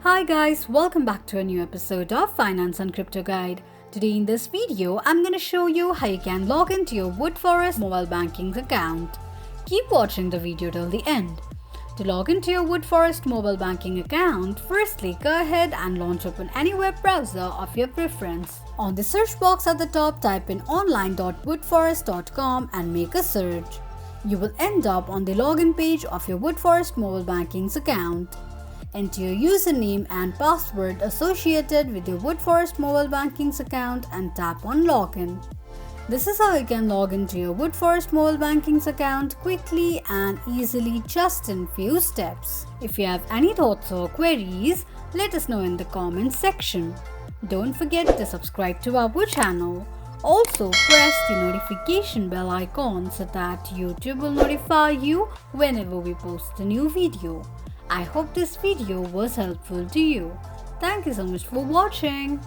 Hi guys, welcome back to a new episode of Finance and Crypto Guide. Today in this video, I'm going to show you how you can log into your Woodforest Mobile Banking account. Keep watching the video till the end. To log into your Woodforest Mobile Banking account, firstly go ahead and launch open any web browser of your preference. On the search box at the top, type in online.woodforest.com and make a search. You will end up on the login page of your Woodforest Mobile Banking's account. Enter your username and password associated with your Woodforest Mobile Banking's account and tap on Login. This is how you can log into your Woodforest Mobile Banking's account quickly and easily just in few steps. If you have any thoughts or queries, let us know in the comments section. Don't forget to subscribe to our channel. Also press the notification bell icon so that YouTube will notify you whenever we post a new video. I hope this video was helpful to you. Thank you so much for watching.